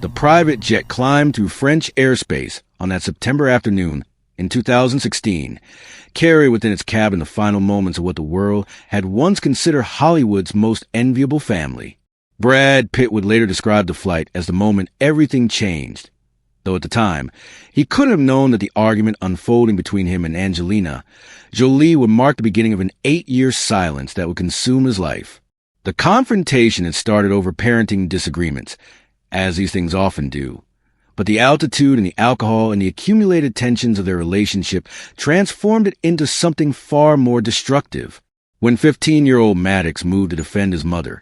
The private jet climbed through French airspace on that September afternoon in 2016, carried within its cabin the final moments of what the world had once considered Hollywood's most enviable family. Brad Pitt would later describe the flight as the moment everything changed, though at the time, he couldn't have known that the argument unfolding between him and Angelina Jolie would mark the beginning of an 8-year silence that would consume his life. The confrontation had started over parenting disagreements, as these things often do. But the altitude and the alcohol and the accumulated tensions of their relationship transformed it into something far more destructive. When 15-year-old Maddox moved to defend his mother,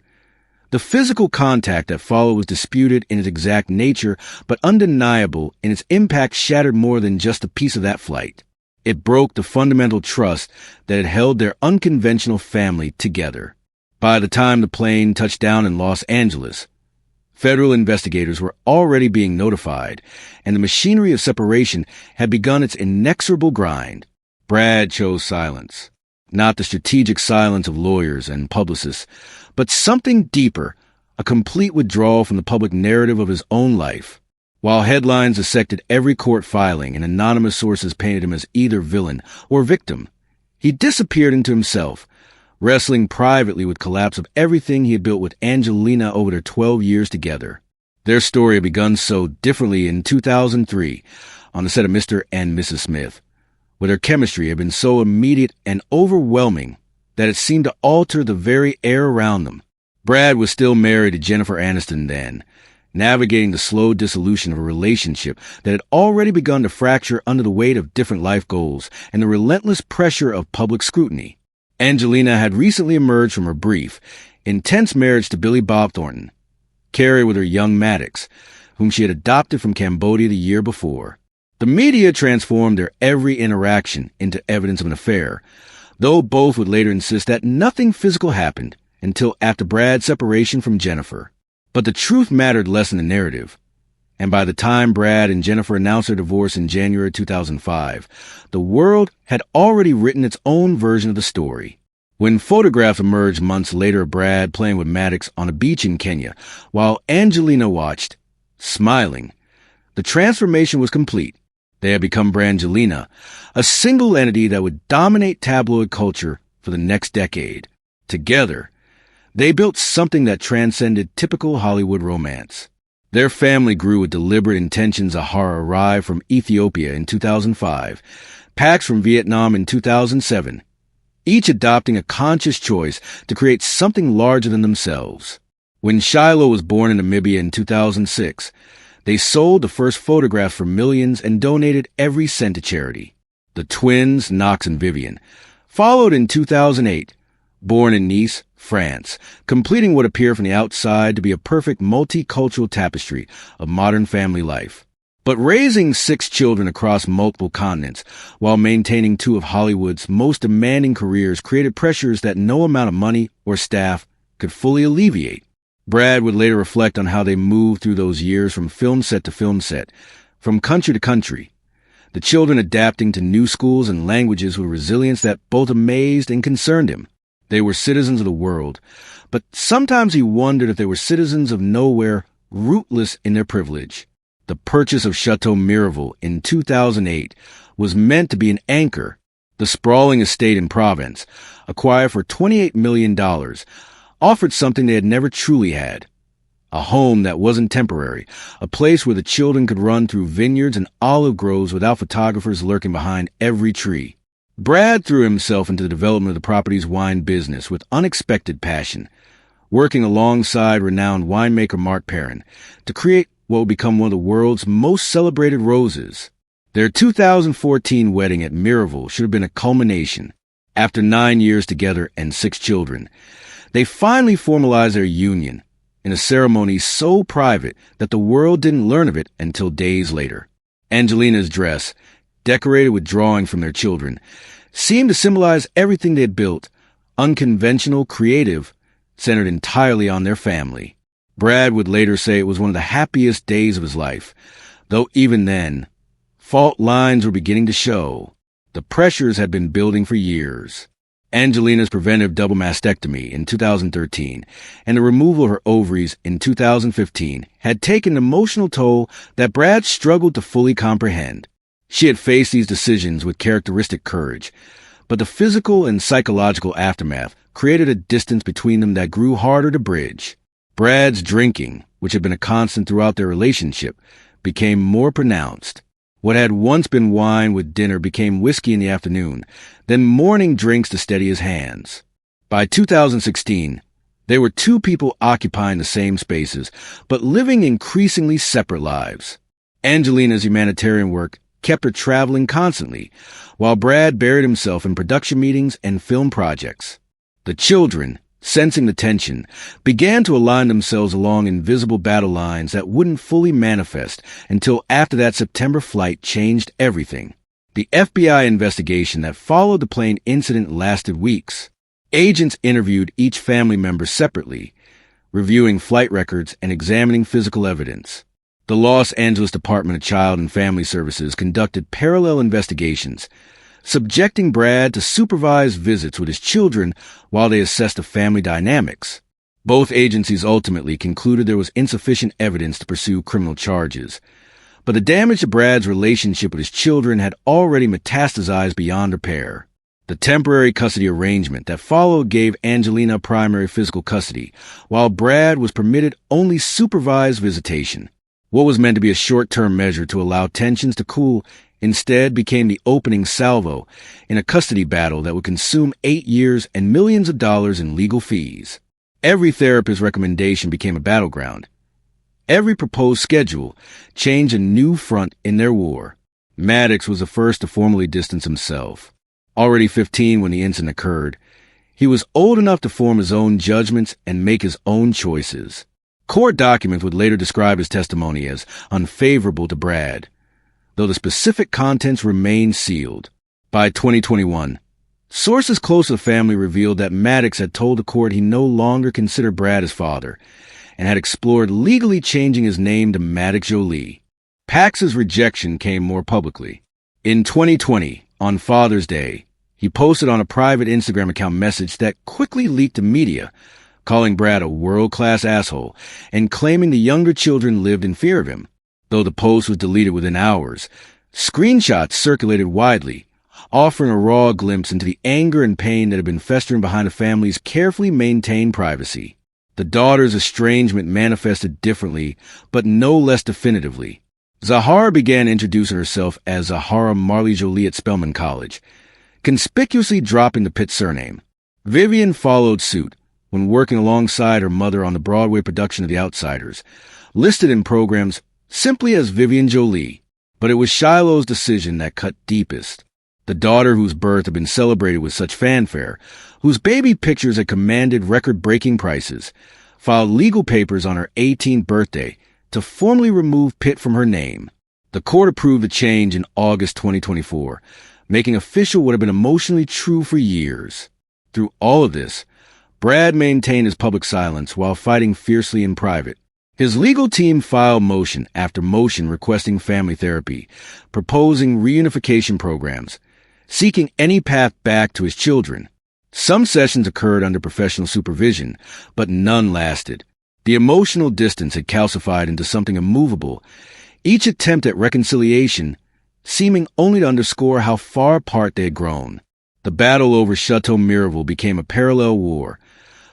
the physical contact that followed was disputed in its exact nature, but undeniable in its impact shattered more than just a piece of that flight. It broke the fundamental trust that had held their unconventional family together. By the time the plane touched down in Los Angeles, federal investigators were already being notified, and the machinery of separation had begun its inexorable grind. Brad chose silence. Not the strategic silence of lawyers and publicists, but something deeper, a complete withdrawal from the public narrative of his own life. While headlines dissected every court filing and anonymous sources painted him as either villain or victim, he disappeared into himself, wrestling privately with collapse of everything he had built with Angelina over their 12 years together. Their story had begun so differently in 2003 on the set of Mr. and Mrs. Smith, where their chemistry had been so immediate and overwhelming that it seemed to alter the very air around them. Brad was still married to Jennifer Aniston then, navigating the slow dissolution of a relationship that had already begun to fracture under the weight of different life goals and the relentless pressure of public scrutiny. Angelina had recently emerged from her brief, intense marriage to Billy Bob Thornton, carried with her young Maddox, whom she had adopted from Cambodia the year before. The media transformed their every interaction into evidence of an affair, though both would later insist that nothing physical happened until after Brad's separation from Jennifer. But the truth mattered less than the narrative, and by the time Brad and Jennifer announced their divorce in January 2005, the world had already written its own version of the story. When photographs emerged months later of Brad playing with Maddox on a beach in Kenya, while Angelina watched, smiling, the transformation was complete. They had become Brangelina, a single entity that would dominate tabloid culture for the next decade. Together, they built something that transcended typical Hollywood romance. Their family grew with deliberate intentions. Ahara arrived from Ethiopia in 2005, Pax from Vietnam in 2007, each adopting a conscious choice to create something larger than themselves. When Shiloh was born in Namibia in 2006, they sold the first photographs for millions and donated every cent to charity. The twins, Knox and Vivian, followed in 2008, born in Nice, France, completing what appeared from the outside to be a perfect multicultural tapestry of modern family life. But raising 6 children across multiple continents while maintaining 2 of Hollywood's most demanding careers created pressures that no amount of money or staff could fully alleviate. Brad would later reflect on how they moved through those years from film set to film set, from country to country, the children adapting to new schools and languages with resilience that both amazed and concerned him. They were citizens of the world, but sometimes he wondered if they were citizens of nowhere, rootless in their privilege. The purchase of Château Miraval in 2008 was meant to be an anchor. The sprawling estate in Provence, acquired for $28 million, offered something they had never truly had. A home that wasn't temporary, a place where the children could run through vineyards and olive groves without photographers lurking behind every tree. Brad threw himself into the development of the property's wine business with unexpected passion, working alongside renowned winemaker Mark Perrin to create what would become one of the world's most celebrated roses. Their 2014 wedding at Miraval should have been a culmination. After 9 years together and 6 children, they finally formalized their union in a ceremony so private that the world didn't learn of it until days later. Angelina's dress, decorated with drawings from their children, seemed to symbolize everything they had built, unconventional, creative, centered entirely on their family. Brad would later say it was one of the happiest days of his life, though even then, fault lines were beginning to show. The pressures had been building for years. Angelina's preventive double mastectomy in 2013 and the removal of her ovaries in 2015 had taken an emotional toll that Brad struggled to fully comprehend. She had faced these decisions with characteristic courage, but the physical and psychological aftermath created a distance between them that grew harder to bridge. Brad's drinking, which had been a constant throughout their relationship, became more pronounced. What had once been wine with dinner became whiskey in the afternoon, then morning drinks to steady his hands. By 2016, they were two people occupying the same spaces, but living increasingly separate lives. Angelina's humanitarian work kept her traveling constantly, while Brad buried himself in production meetings and film projects. The children, sensing the tension, began to align themselves along invisible battle lines that wouldn't fully manifest until after that September flight changed everything. The FBI investigation that followed the plane incident lasted weeks. Agents interviewed each family member separately, reviewing flight records and examining physical evidence. The Los Angeles Department of Child and Family Services conducted parallel investigations, subjecting Brad to supervised visits with his children while they assessed the family dynamics. Both agencies ultimately concluded there was insufficient evidence to pursue criminal charges, but the damage to Brad's relationship with his children had already metastasized beyond repair. The temporary custody arrangement that followed gave Angelina primary physical custody, while Brad was permitted only supervised visitation. What was meant to be a short-term measure to allow tensions to cool instead became the opening salvo in a custody battle that would consume 8 years and millions of dollars in legal fees. Every therapist's recommendation became a battleground. Every proposed schedule changed a new front in their war. Maddox was the first to formally distance himself. Already 15 when the incident occurred, he was old enough to form his own judgments and make his own choices. Court documents would later describe his testimony as unfavorable to Brad, though the specific contents remained sealed. By 2021, sources close to the family revealed that Maddox had told the court he no longer considered Brad his father and had explored legally changing his name to Maddox Jolie. Pax's rejection came more publicly. In 2020, on Father's Day, he posted on a private Instagram account message that quickly leaked to media, calling Brad a world-class asshole and claiming the younger children lived in fear of him. Though the post was deleted within hours, screenshots circulated widely, offering a raw glimpse into the anger and pain that had been festering behind the family's carefully maintained privacy. The daughter's estrangement manifested differently, but no less definitively. Zahara began introducing herself as Zahara Marley Jolie at Spelman College, conspicuously dropping the Pitt surname. Vivian followed suit when working alongside her mother on the Broadway production of The Outsiders, listed in programs simply as Vivian Jolie, but it was Shiloh's decision that cut deepest. The daughter whose birth had been celebrated with such fanfare, whose baby pictures had commanded record-breaking prices, filed legal papers on her 18th birthday to formally remove Pitt from her name. The court approved the change in August 2024, making official what had been emotionally true for years. Through all of this, Brad maintained his public silence while fighting fiercely in private. His legal team filed motion after motion requesting family therapy, proposing reunification programs, seeking any path back to his children. Some sessions occurred under professional supervision, but none lasted. The emotional distance had calcified into something immovable, each attempt at reconciliation seeming only to underscore how far apart they had grown. The battle over Château Miraval became a parallel war,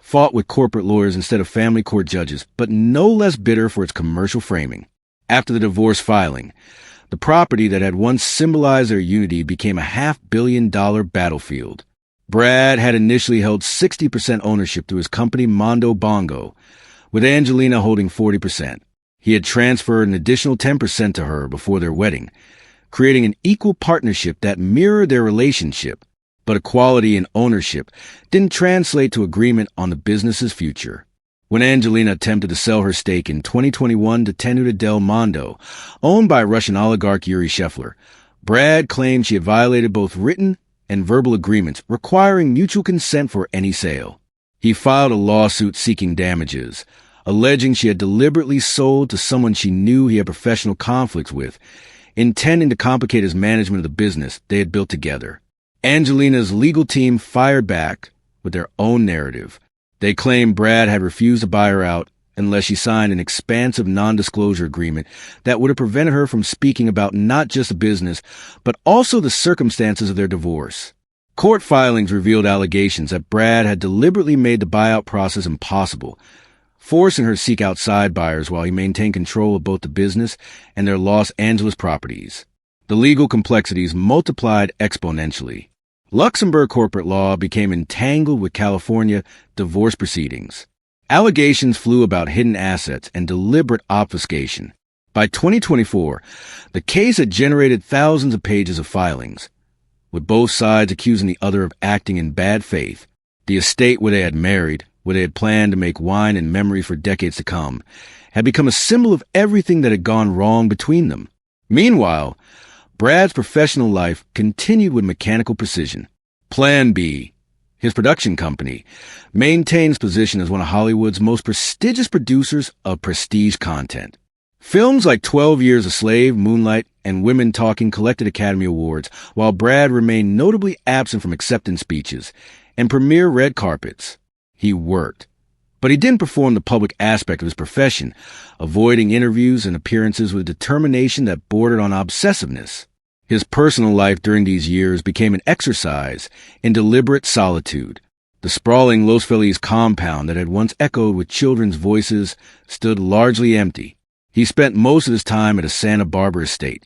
fought with corporate lawyers instead of family court judges, but no less bitter for its commercial framing. After the divorce filing, the property that had once symbolized their unity became a $500 million battlefield. Brad had initially held 60% ownership through his company Mondo Bongo, with Angelina holding 40%. He had transferred an additional 10% to her before their wedding, creating an equal partnership that mirrored their relationship. But equality in ownership didn't translate to agreement on the business's future. When Angelina attempted to sell her stake in 2021 to Tenuta del Mondo, owned by Russian oligarch Yuri Shefler, Brad claimed she had violated both written and verbal agreements requiring mutual consent for any sale. He filed a lawsuit seeking damages, alleging she had deliberately sold to someone she knew he had professional conflicts with, intending to complicate his management of the business they had built together. Angelina's legal team fired back with their own narrative. They claimed Brad had refused to buy her out unless she signed an expansive non-disclosure agreement that would have prevented her from speaking about not just the business, but also the circumstances of their divorce. Court filings revealed allegations that Brad had deliberately made the buyout process impossible, forcing her to seek outside buyers while he maintained control of both the business and their Los Angeles properties. The legal complexities multiplied exponentially. Luxembourg corporate law became entangled with California divorce proceedings. Allegations flew about hidden assets and deliberate obfuscation. By 2024, the case had generated thousands of pages of filings, with both sides accusing the other of acting in bad faith. The estate where they had married, where they had planned to make wine and memory for decades to come, had become a symbol of everything that had gone wrong between them. Meanwhile, Brad's professional life continued with mechanical precision. Plan B, his production company, maintains position as one of Hollywood's most prestigious producers of prestige content. Films like 12 Years a Slave, Moonlight, and Women Talking collected Academy Awards, while Brad remained notably absent from acceptance speeches and premiere red carpets. He worked, but he didn't perform the public aspect of his profession, avoiding interviews and appearances with determination that bordered on obsessiveness. His personal life during these years became an exercise in deliberate solitude. The sprawling Los Feliz compound that had once echoed with children's voices stood largely empty. He spent most of his time at a Santa Barbara estate,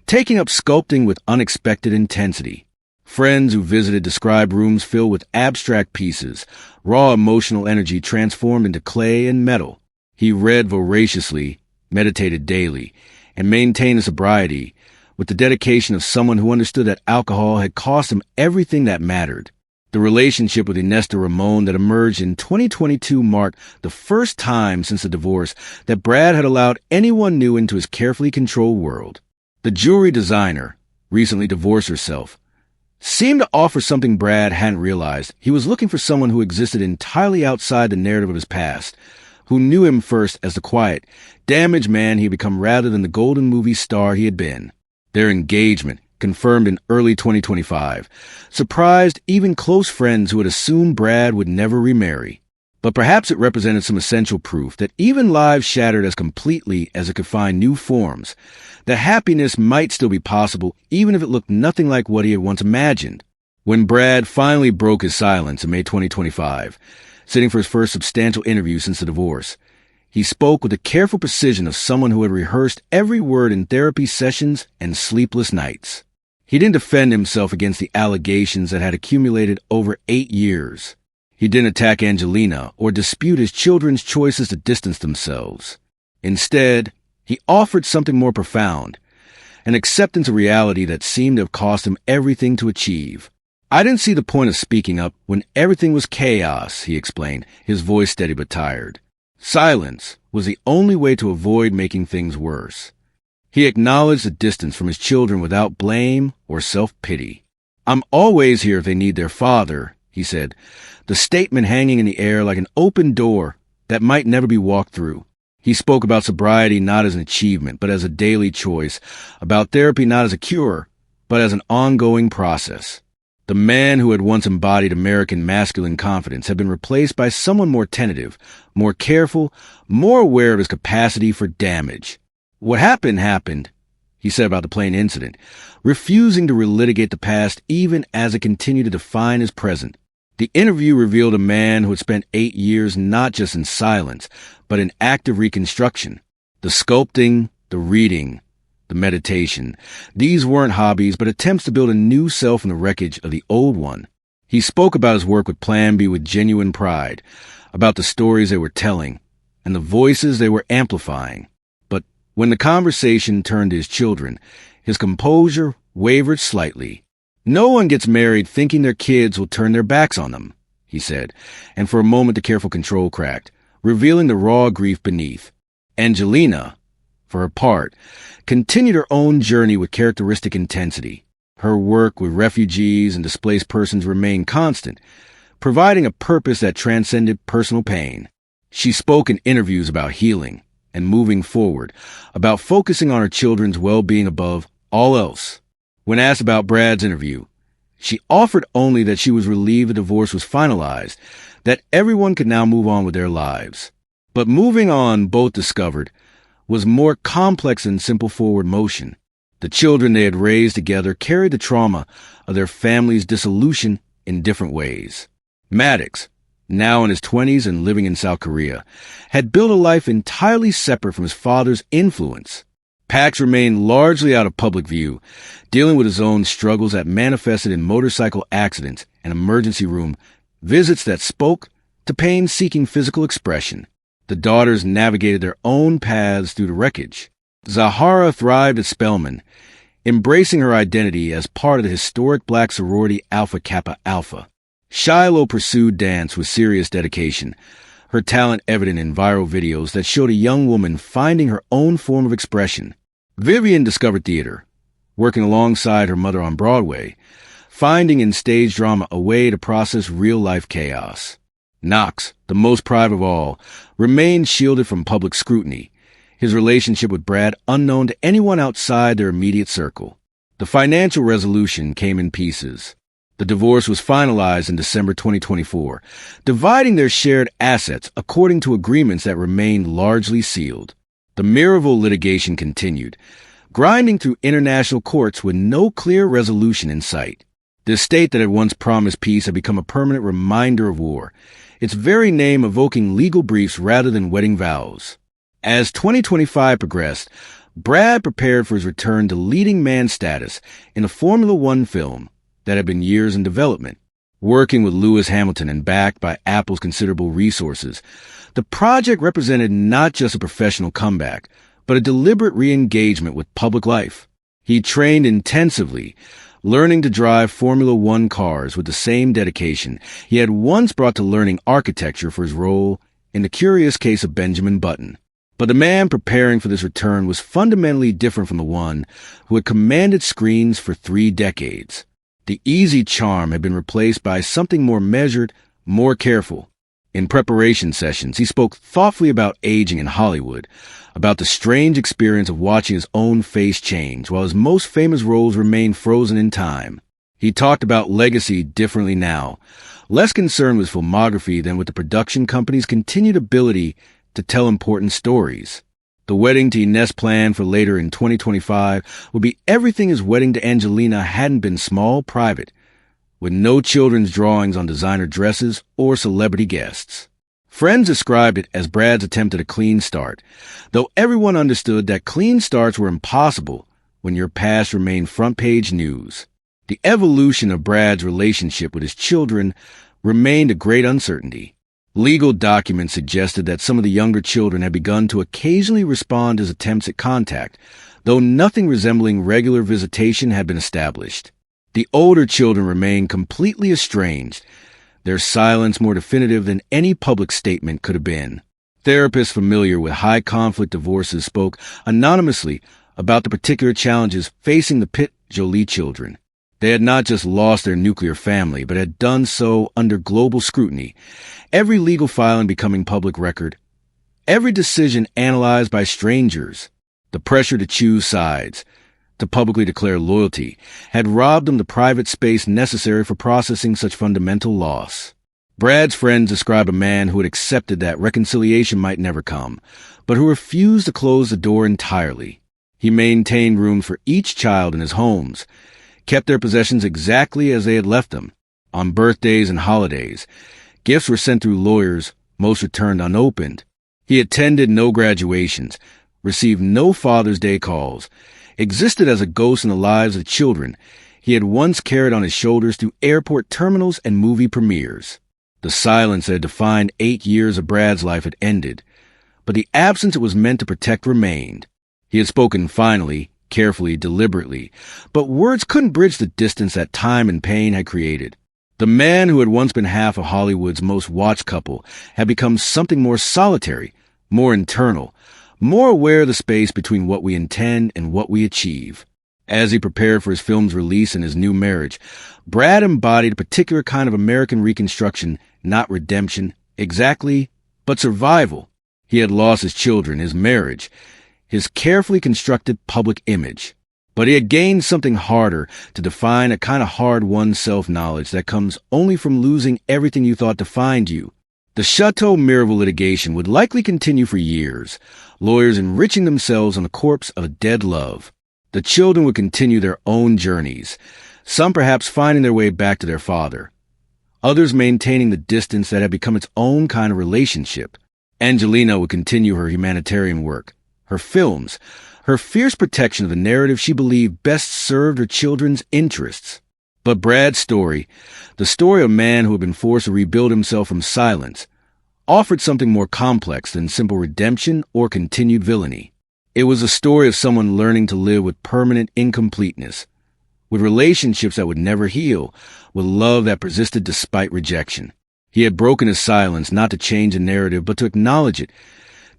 taking up sculpting with unexpected intensity. Friends who visited described rooms filled with abstract pieces, raw emotional energy transformed into clay and metal. He read voraciously, meditated daily, and maintained a sobriety with the dedication of someone who understood that alcohol had cost him everything that mattered. The relationship with Inesta Ramon that emerged in 2022 marked the first time since the divorce that Brad had allowed anyone new into his carefully controlled world. The jewelry designer, recently divorced herself, seemed to offer something Brad hadn't realized. He was looking for someone who existed entirely outside the narrative of his past, who knew him first as the quiet, damaged man he had become rather than the golden movie star he had been. Their engagement, confirmed in early 2025, surprised even close friends who had assumed Brad would never remarry. But perhaps it represented some essential proof that even lives shattered as completely as it could find new forms, that happiness might still be possible even if it looked nothing like what he had once imagined. When Brad finally broke his silence in May 2025, sitting for his first substantial interview since the divorce, he spoke with the careful precision of someone who had rehearsed every word in therapy sessions and sleepless nights. He didn't defend himself against the allegations that had accumulated over 8 years. He didn't attack Angelina or dispute his children's choices to distance themselves. Instead, he offered something more profound, an acceptance of reality that seemed to have cost him everything to achieve. "I didn't see the point of speaking up when everything was chaos," he explained, his voice steady but tired. Silence was the only way to avoid making things worse. He acknowledged the distance from his children without blame or self-pity. "I'm always here if they need their father," he said, the statement hanging in the air like an open door that might never be walked through. He spoke about sobriety not as an achievement, but as a daily choice, about therapy not as a cure, but as an ongoing process. The man who had once embodied American masculine confidence had been replaced by someone more tentative, more careful, more aware of his capacity for damage. "What happened," he said about the plane incident, refusing to relitigate the past even as it continued to define his present. The interview revealed a man who had spent 8 years not just in silence, but in active reconstruction. The sculpting, the reading, the meditation. These weren't hobbies, but attempts to build a new self in the wreckage of the old one. He spoke about his work with Plan B with genuine pride, about the stories they were telling, and the voices they were amplifying. But when the conversation turned to his children, his composure wavered slightly. "No one gets married thinking their kids will turn their backs on them," he said, and for a moment the careful control cracked, revealing the raw grief beneath. Angelina, for her part, continued her own journey with characteristic intensity. Her work with refugees and displaced persons remained constant, providing a purpose that transcended personal pain. She spoke in interviews about healing and moving forward, about focusing on her children's well-being above all else. When asked about Brad's interview, She offered only that she was relieved the divorce was finalized, that everyone could now move on with their lives. But moving on, both discovered, was more complex than simple forward motion. The children they had raised together carried the trauma of their family's dissolution in different ways. Maddox, now in his 20s and living in South Korea, had built a life entirely separate from his father's influence. Pax remained largely out of public view, dealing with his own struggles that manifested in motorcycle accidents and emergency room visits that spoke to pain-seeking physical expression. The daughters navigated their own paths through the wreckage. Zahara thrived at Spelman, embracing her identity as part of the historic black sorority Alpha Kappa Alpha. Shiloh pursued dance with serious dedication, her talent evident in viral videos that showed a young woman finding her own form of expression. Vivian discovered theater, working alongside her mother on Broadway, finding in stage drama a way to process real-life chaos. Knox, the most private of all, remained shielded from public scrutiny, his relationship with Brad unknown to anyone outside their immediate circle. The financial resolution came in pieces. The divorce was finalized in December 2024, dividing their shared assets according to agreements that remained largely sealed. The Miraval litigation continued, grinding through international courts with no clear resolution in sight. The estate that had once promised peace had become a permanent reminder of war, its very name evoking legal briefs rather than wedding vows. As 2025 progressed, Brad prepared for his return to leading man status in a Formula One film that had been years in development. Working with Lewis Hamilton and backed by Apple's considerable resources, the project represented not just a professional comeback, but a deliberate re-engagement with public life. He trained intensively, learning to drive Formula One cars with the same dedication he had once brought to learning architecture for his role in The Curious Case of Benjamin Button. But the man preparing for this return was fundamentally different from the one who had commanded screens for 3 decades. The easy charm had been replaced by something more measured, more careful. In preparation sessions, he spoke thoughtfully about aging in Hollywood, about the strange experience of watching his own face change while his most famous roles remained frozen in time. He talked about legacy differently now, less concerned with filmography than with the production company's continued ability to tell important stories. The wedding to Ines planned for later in 2025 would be everything his wedding to Angelina hadn't been: small, private, with no children's drawings on designer dresses or celebrity guests. Friends described it as Brad's attempt at a clean start, though everyone understood that clean starts were impossible when your past remained front-page news. The evolution of Brad's relationship with his children remained a great uncertainty. Legal documents suggested that some of the younger children had begun to occasionally respond to his attempts at contact, though nothing resembling regular visitation had been established. The older children remained completely estranged, their silence more definitive than any public statement could have been. Therapists familiar with high-conflict divorces spoke anonymously about the particular challenges facing the Pitt Jolie children. They had not just lost their nuclear family, but had done so under global scrutiny, every legal filing becoming public record, every decision analyzed by strangers. The pressure to choose sides, to publicly declare loyalty, had robbed them the private space necessary for processing such fundamental loss. Brad's friends describe a man who had accepted that reconciliation might never come, but who refused to close the door entirely. He maintained room for each child in his homes, kept their possessions exactly as they had left them. On birthdays and holidays, gifts were sent through lawyers, most returned unopened. He attended no graduations, received no Father's Day calls, existed as a ghost in the lives of children he had once carried on his shoulders through airport terminals and movie premieres. The silence that had defined 8 years of Brad's life had ended, but the absence it was meant to protect remained. He had spoken finally, carefully, deliberately, but words couldn't bridge the distance that time and pain had created. The man who had once been half of Hollywood's most watched couple had become something more solitary, more internal, more aware of the space between what we intend and what we achieve. As he prepared for his film's release and his new marriage, Brad embodied a particular kind of American reconstruction, not redemption, exactly, but survival. He had lost his children, his marriage, his carefully constructed public image. But he had gained something harder to define, a kind of hard-won self-knowledge that comes only from losing everything you thought defined you. The Château Miraval litigation would likely continue for years, lawyers enriching themselves on the corpse of a dead love. The children would continue their own journeys, some perhaps finding their way back to their father, others maintaining the distance that had become its own kind of relationship. Angelina would continue her humanitarian work, her films, her fierce protection of the narrative she believed best served her children's interests. But Brad's story, the story of a man who had been forced to rebuild himself from silence, offered something more complex than simple redemption or continued villainy. It was a story of someone learning to live with permanent incompleteness, with relationships that would never heal, with love that persisted despite rejection. He had broken his silence not to change the narrative, but to acknowledge it,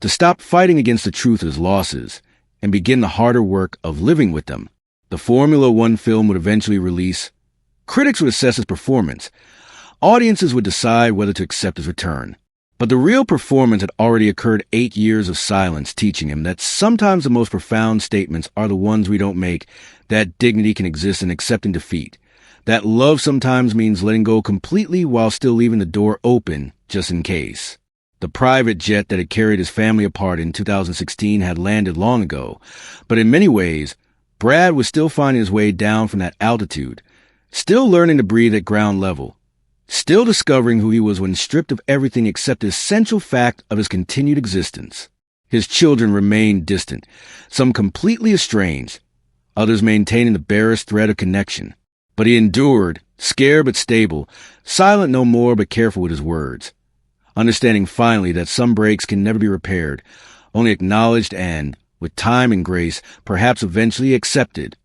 to stop fighting against the truth of his losses, and begin the harder work of living with them. The Formula One film would eventually release. Critics would assess his performance. Audiences would decide whether to accept his return. But the real performance had already occurred 8 years of silence, teaching him that sometimes the most profound statements are the ones we don't make, that dignity can exist in accepting defeat, that love sometimes means letting go completely while still leaving the door open just in case. The private jet that had carried his family apart in 2016 had landed long ago, but in many ways, Brad was still finding his way down from that altitude, still learning to breathe at ground level, still discovering who he was when stripped of everything except the essential fact of his continued existence. His children remained distant, some completely estranged, others maintaining the barest thread of connection. But he endured, scared but stable, silent no more but careful with his words, understanding finally that some breaks can never be repaired, only acknowledged and, with time and grace, perhaps eventually accepted.